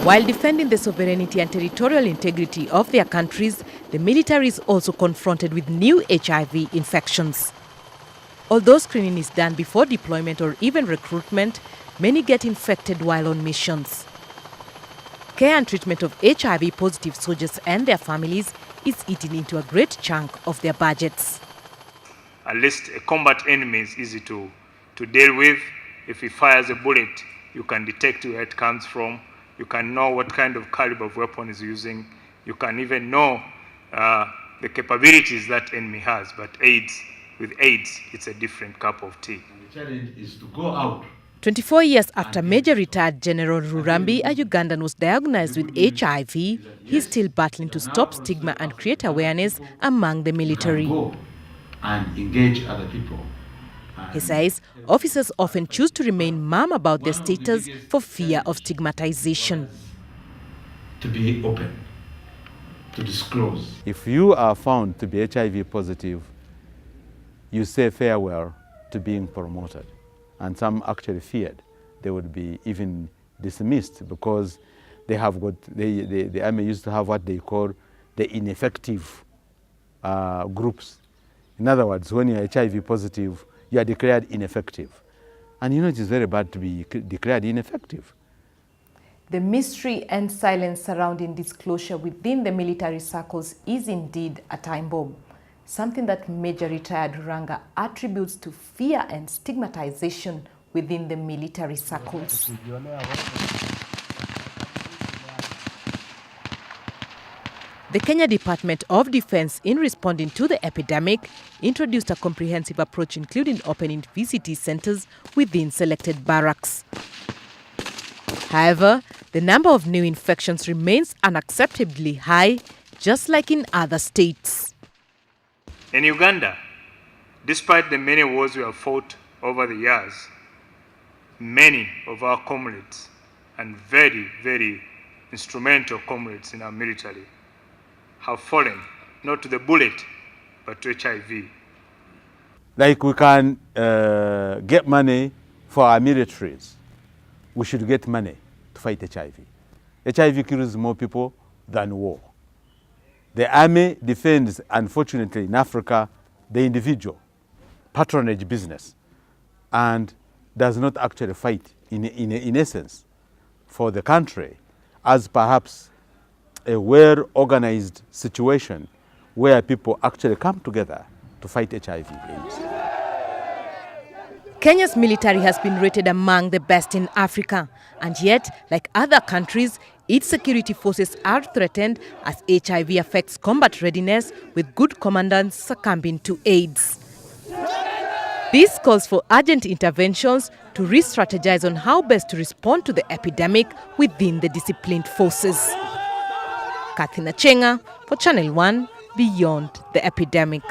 While defending the sovereignty and territorial integrity of their countries, the military is also confronted with new HIV infections. Although screening is done before deployment or even recruitment, many get infected while on missions. Care and treatment of HIV-positive soldiers and their families is eating into a great chunk of their budgets. At least a combat enemy is easy to deal with. If he fires a bullet, you can detect where it comes from. You can know what kind of caliber of weapon he's using. You can even know the capabilities that enemy has. But with AIDS, it's a different cup of tea. The challenge is to go out. 24 years after Major retired General Rurambi, a Ugandan, was diagnosed with HIV, he's still battling to stop stigma and create awareness among the military. Go and engage other people. He says officers often choose to remain mum about their status for fear of stigmatization. To be open, to disclose. If you are found to be HIV positive, you say farewell to being promoted. And some actually feared they would be even dismissed because they have got, the army used to have what they call the ineffective groups. In other words, when you're HIV positive, you are declared ineffective. And you know it is very bad to be declared ineffective. The mystery and silence surrounding disclosure within the military circles is indeed a time bomb, something that Major retired Ruranga attributes to fear and stigmatization within the military circles. The Kenya Department of Defense, in responding to the epidemic, introduced a comprehensive approach including opening VCT centers within selected barracks. However, the number of new infections remains unacceptably high, just like in other states. In Uganda, despite the many wars we have fought over the years, many of our comrades and very, very instrumental comrades in our military have fallen, not to the bullet, but to HIV. Like we can get money for our militaries, we should get money to fight HIV. HIV kills more people than war. The army defends, unfortunately, in Africa, the individual, patronage business, and does not actually fight, in essence, for the country, as perhaps a well-organized situation where people actually come together to fight HIV/AIDS. Kenya's military has been rated among the best in Africa, and yet, like other countries, its security forces are threatened as HIV affects combat readiness, with good commandants succumbing to AIDS. This calls for urgent interventions to re-strategize on how best to respond to the epidemic within the disciplined forces. Kathina Chenga for Channel 1, Beyond the Epidemic.